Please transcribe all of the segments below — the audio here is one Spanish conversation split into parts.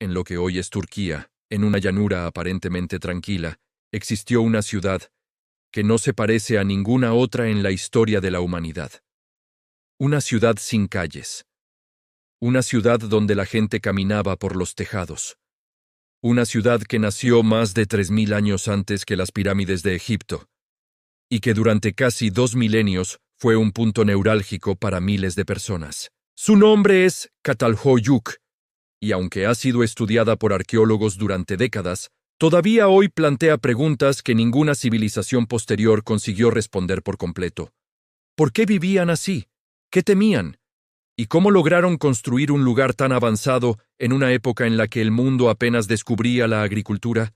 en lo que hoy es Turquía, en una llanura aparentemente tranquila, existió una ciudad que no se parece a ninguna otra en la historia de la humanidad. Una ciudad sin calles. Una ciudad donde la gente caminaba por los tejados. Una ciudad que nació más de 3000 años antes que las pirámides de Egipto, y que durante casi 2 milenios fue un punto neurálgico para miles de personas. Su nombre es Çatalhöyük, y aunque ha sido estudiada por arqueólogos durante décadas, todavía hoy plantea preguntas que ninguna civilización posterior consiguió responder por completo. ¿Por qué vivían así? ¿Qué temían? ¿Y cómo lograron construir un lugar tan avanzado en una época en la que el mundo apenas descubría la agricultura?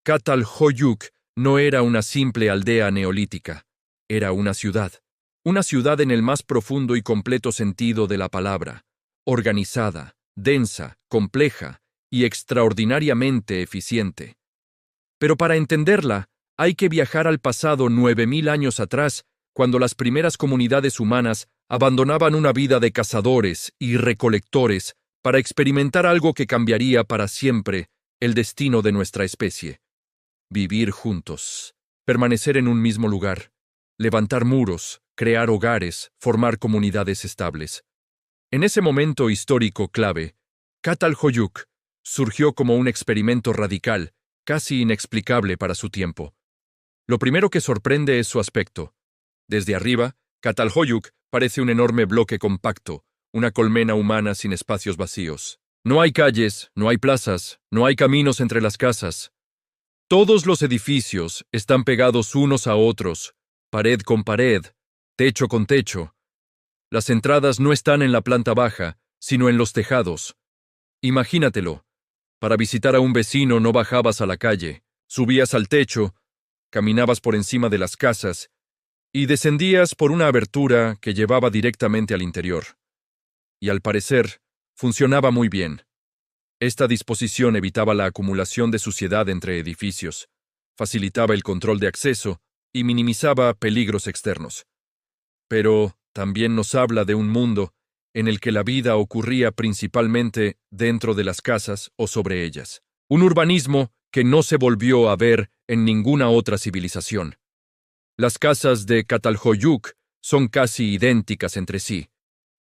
Çatalhöyük no era una simple aldea neolítica, era una ciudad en el más profundo y completo sentido de la palabra, organizada, densa, compleja y extraordinariamente eficiente. Pero para entenderla, hay que viajar al pasado 9000 años atrás, cuando las primeras comunidades humanas abandonaban una vida de cazadores y recolectores para experimentar algo que cambiaría para siempre el destino de nuestra especie. Vivir juntos, permanecer en un mismo lugar, levantar muros, crear hogares, formar comunidades estables. En ese momento histórico clave, Çatalhöyük surgió como un experimento radical, casi inexplicable para su tiempo. Lo primero que sorprende es su aspecto. Desde arriba, Çatalhöyük parece un enorme bloque compacto, una colmena humana sin espacios vacíos. No hay calles, no hay plazas, no hay caminos entre las casas. Todos los edificios están pegados unos a otros, pared con pared, techo con techo. Las entradas no están en la planta baja, sino en los tejados. Imagínatelo. Para visitar a un vecino no bajabas a la calle, subías al techo, caminabas por encima de las casas y descendías por una abertura que llevaba directamente al interior. Y al parecer, funcionaba muy bien. Esta disposición evitaba la acumulación de suciedad entre edificios, facilitaba el control de acceso y minimizaba peligros externos. Pero también nos habla de un mundo en el que la vida ocurría principalmente dentro de las casas o sobre ellas. Un urbanismo que no se volvió a ver en ninguna otra civilización. Las casas de Çatalhöyük son casi idénticas entre sí,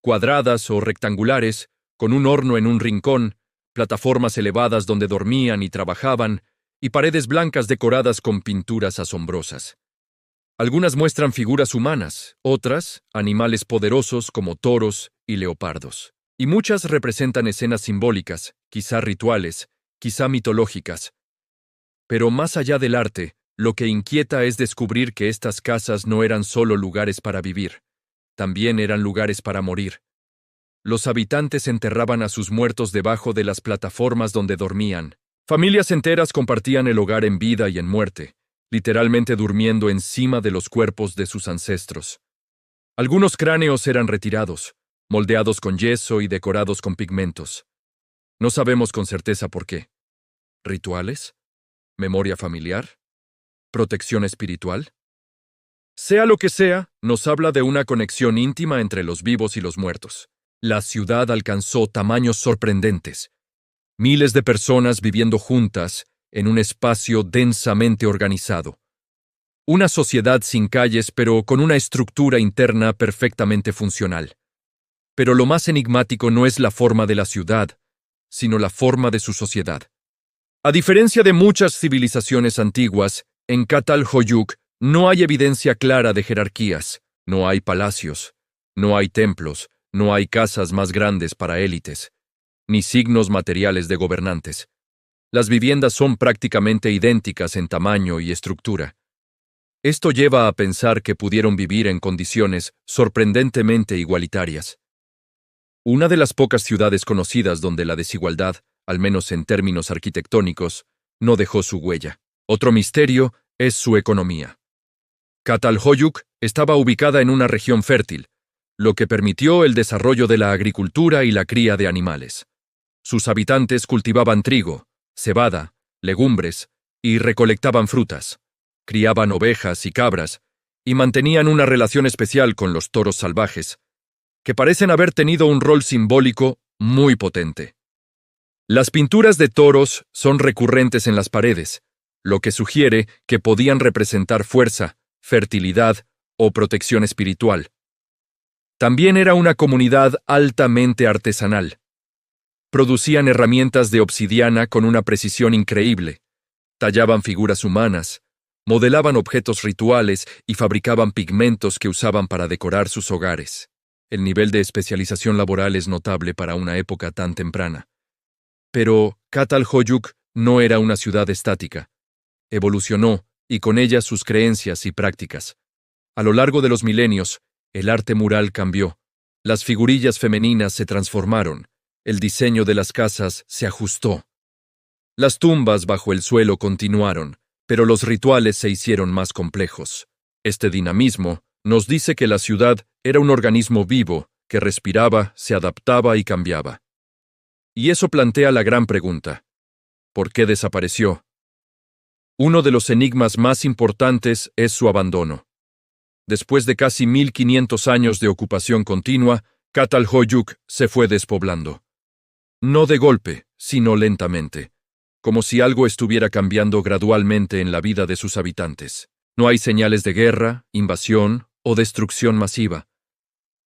cuadradas o rectangulares, con un horno en un rincón, plataformas elevadas donde dormían y trabajaban, y paredes blancas decoradas con pinturas asombrosas. Algunas muestran figuras humanas, otras, animales poderosos como toros y leopardos. Y muchas representan escenas simbólicas, quizá rituales, quizá mitológicas. Pero más allá del arte, lo que inquieta es descubrir que estas casas no eran solo lugares para vivir, también eran lugares para morir. Los habitantes enterraban a sus muertos debajo de las plataformas donde dormían. Familias enteras compartían el hogar en vida y en muerte, literalmente durmiendo encima de los cuerpos de sus ancestros. Algunos cráneos eran retirados, moldeados con yeso y decorados con pigmentos. No sabemos con certeza por qué. ¿Rituales? ¿Memoria familiar? ¿Protección espiritual? Sea lo que sea, nos habla de una conexión íntima entre los vivos y los muertos. La ciudad alcanzó tamaños sorprendentes. Miles de personas viviendo juntas en un espacio densamente organizado. Una sociedad sin calles, pero con una estructura interna perfectamente funcional. Pero lo más enigmático no es la forma de la ciudad, sino la forma de su sociedad. A diferencia de muchas civilizaciones antiguas, en Çatalhöyük no hay evidencia clara de jerarquías, no hay palacios, no hay templos, no hay casas más grandes para élites, ni signos materiales de gobernantes. Las viviendas son prácticamente idénticas en tamaño y estructura. Esto lleva a pensar que pudieron vivir en condiciones sorprendentemente igualitarias. Una de las pocas ciudades conocidas donde la desigualdad, al menos en términos arquitectónicos, no dejó su huella. Otro misterio es su economía. Çatalhöyük estaba ubicada en una región fértil, lo que permitió el desarrollo de la agricultura y la cría de animales. Sus habitantes cultivaban trigo, cebada, legumbres y recolectaban frutas, criaban ovejas y cabras y mantenían una relación especial con los toros salvajes, que parecen haber tenido un rol simbólico muy potente. Las pinturas de toros son recurrentes en las paredes, lo que sugiere que podían representar fuerza, fertilidad o protección espiritual. También era una comunidad altamente artesanal. Producían herramientas de obsidiana con una precisión increíble, tallaban figuras humanas, modelaban objetos rituales y fabricaban pigmentos que usaban para decorar sus hogares. El nivel de especialización laboral es notable para una época tan temprana. Pero Catalhoyuk no era una ciudad estática. Evolucionó, y con ella sus creencias y prácticas. A lo largo de los milenios, el arte mural cambió. Las figurillas femeninas se transformaron. El diseño de las casas se ajustó. Las tumbas bajo el suelo continuaron, pero los rituales se hicieron más complejos. Este dinamismo nos dice que la ciudad era un organismo vivo que respiraba, se adaptaba y cambiaba. Y eso plantea la gran pregunta: ¿por qué desapareció? Uno de los enigmas más importantes es su abandono. Después de casi 1500 años de ocupación continua, Catalhoyuk se fue despoblando. No de golpe, sino lentamente, como si algo estuviera cambiando gradualmente en la vida de sus habitantes. No hay señales de guerra, invasión o destrucción masiva.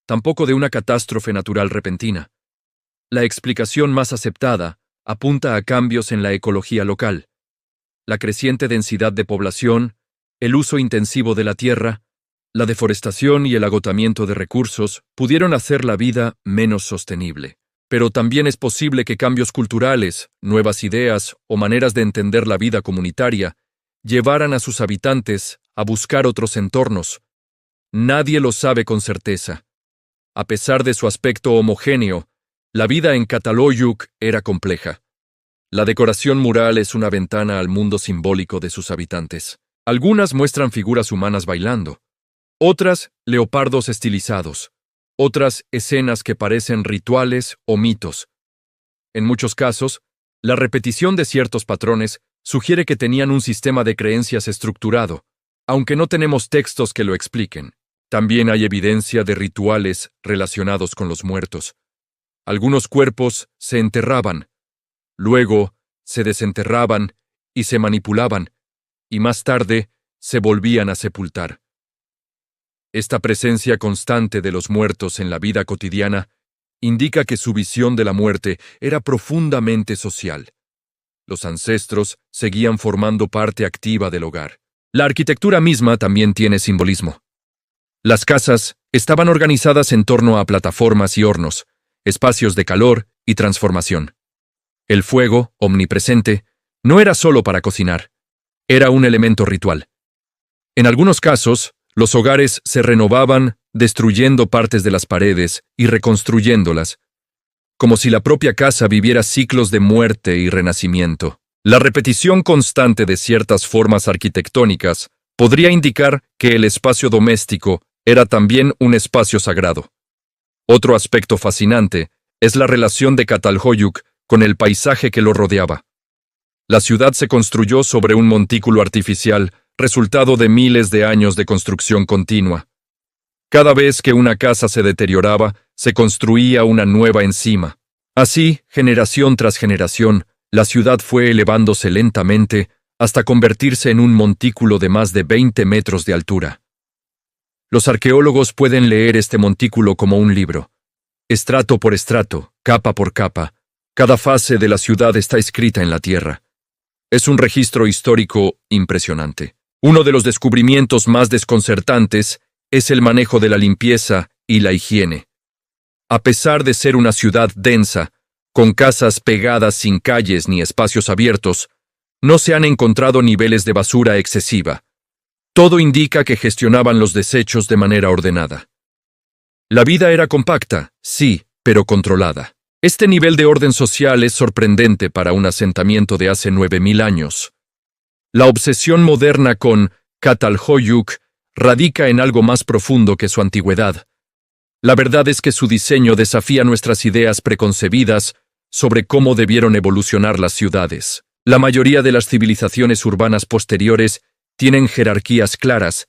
Tampoco de una catástrofe natural repentina. La explicación más aceptada apunta a cambios en la ecología local. La creciente densidad de población, el uso intensivo de la tierra, la deforestación y el agotamiento de recursos pudieron hacer la vida menos sostenible. Pero también es posible que cambios culturales, nuevas ideas o maneras de entender la vida comunitaria llevaran a sus habitantes a buscar otros entornos. Nadie lo sabe con certeza. A pesar de su aspecto homogéneo, la vida en Catalhoyuk era compleja. La decoración mural es una ventana al mundo simbólico de sus habitantes. Algunas muestran figuras humanas bailando, otras leopardos estilizados, otras escenas que parecen rituales o mitos. En muchos casos, la repetición de ciertos patrones sugiere que tenían un sistema de creencias estructurado, aunque no tenemos textos que lo expliquen. También hay evidencia de rituales relacionados con los muertos. Algunos cuerpos se enterraban, luego se desenterraban y se manipulaban, y más tarde se volvían a sepultar. Esta presencia constante de los muertos en la vida cotidiana indica que su visión de la muerte era profundamente social. Los ancestros seguían formando parte activa del hogar. La arquitectura misma también tiene simbolismo. Las casas estaban organizadas en torno a plataformas y hornos, espacios de calor y transformación. El fuego, omnipresente, no era solo para cocinar, era un elemento ritual. En algunos casos, los hogares se renovaban destruyendo partes de las paredes y reconstruyéndolas, como si la propia casa viviera ciclos de muerte y renacimiento. La repetición constante de ciertas formas arquitectónicas podría indicar que el espacio doméstico era también un espacio sagrado. Otro aspecto fascinante es la relación de Catalhoyuk con el paisaje que lo rodeaba. La ciudad se construyó sobre un montículo artificial, resultado de miles de años de construcción continua. Cada vez que una casa se deterioraba, se construía una nueva encima. Así, generación tras generación, la ciudad fue elevándose lentamente hasta convertirse en un montículo de más de 20 metros de altura. Los arqueólogos pueden leer este montículo como un libro. Estrato por estrato, capa por capa, cada fase de la ciudad está escrita en la tierra. Es un registro histórico impresionante. Uno de los descubrimientos más desconcertantes es el manejo de la limpieza y la higiene. A pesar de ser una ciudad densa, con casas pegadas sin calles ni espacios abiertos, no se han encontrado niveles de basura excesiva. Todo indica que gestionaban los desechos de manera ordenada. La vida era compacta, sí, pero controlada. Este nivel de orden social es sorprendente para un asentamiento de hace 9000 años. La obsesión moderna con Catalhoyuk radica en algo más profundo que su antigüedad. La verdad es que su diseño desafía nuestras ideas preconcebidas sobre cómo debieron evolucionar las ciudades. La mayoría de las civilizaciones urbanas posteriores tienen jerarquías claras,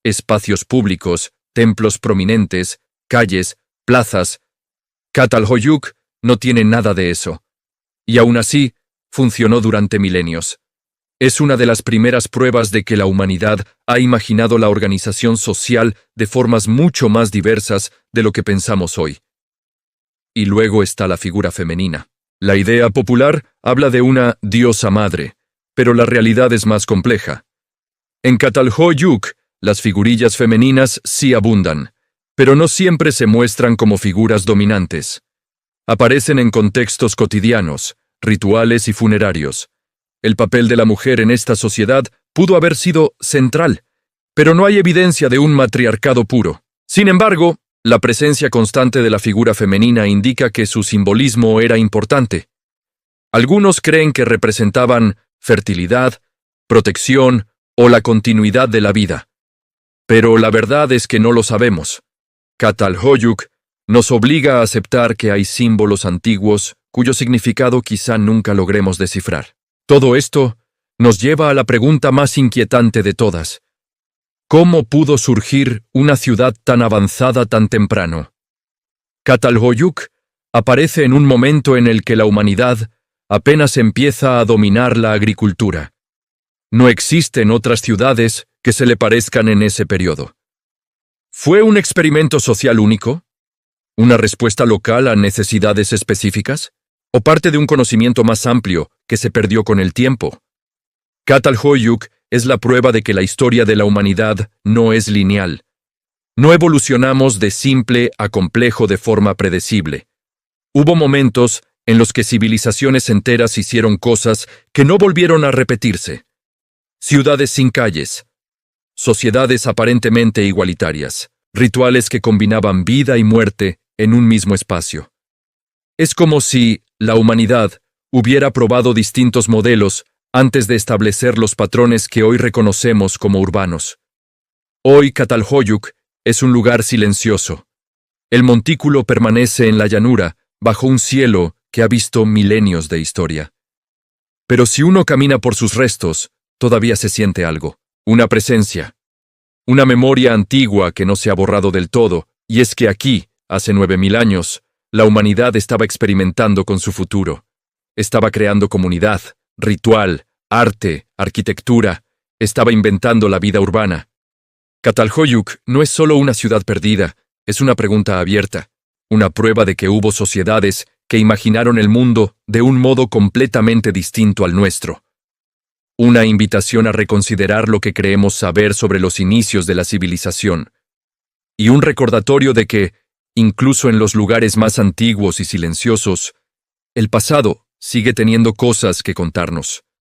espacios públicos, templos prominentes, calles, plazas. Catalhoyuk no tiene nada de eso. Y aún así, funcionó durante milenios. Es una de las primeras pruebas de que la humanidad ha imaginado la organización social de formas mucho más diversas de lo que pensamos hoy. Y luego está la figura femenina. La idea popular habla de una diosa madre, pero la realidad es más compleja. En Catalhoyuk, las figurillas femeninas sí abundan, pero no siempre se muestran como figuras dominantes. Aparecen en contextos cotidianos, rituales y funerarios. El papel de la mujer en esta sociedad pudo haber sido central, pero no hay evidencia de un matriarcado puro. Sin embargo, la presencia constante de la figura femenina indica que su simbolismo era importante. Algunos creen que representaban fertilidad, protección o la continuidad de la vida. Pero la verdad es que no lo sabemos. Catalhoyuk nos obliga a aceptar que hay símbolos antiguos cuyo significado quizá nunca logremos descifrar. Todo esto nos lleva a la pregunta más inquietante de todas. ¿Cómo pudo surgir una ciudad tan avanzada tan temprano? Catalhoyuk aparece en un momento en el que la humanidad apenas empieza a dominar la agricultura. No existen otras ciudades que se le parezcan en ese periodo. ¿Fue un experimento social único? ¿Una respuesta local a necesidades específicas? ¿O parte de un conocimiento más amplio que se perdió con el tiempo? Catalhoyuk es la prueba de que la historia de la humanidad no es lineal. No evolucionamos de simple a complejo de forma predecible. Hubo momentos en los que civilizaciones enteras hicieron cosas que no volvieron a repetirse. Ciudades sin calles, sociedades aparentemente igualitarias, rituales que combinaban vida y muerte en un mismo espacio. Es como si la humanidad hubiera probado distintos modelos antes de establecer los patrones que hoy reconocemos como urbanos. Hoy Catalhoyuk es un lugar silencioso. El montículo permanece en la llanura, bajo un cielo que ha visto milenios de historia. Pero si uno camina por sus restos, todavía se siente algo, una presencia, una memoria antigua que no se ha borrado del todo, y es que aquí, hace 9000 años, la humanidad estaba experimentando con su futuro. Estaba creando comunidad, ritual, arte, arquitectura, estaba inventando la vida urbana. Catalhoyuk no es solo una ciudad perdida, es una pregunta abierta, una prueba de que hubo sociedades que imaginaron el mundo de un modo completamente distinto al nuestro. Una invitación a reconsiderar lo que creemos saber sobre los inicios de la civilización. Y un recordatorio de que, incluso en los lugares más antiguos y silenciosos, el pasado sigue teniendo cosas que contarnos.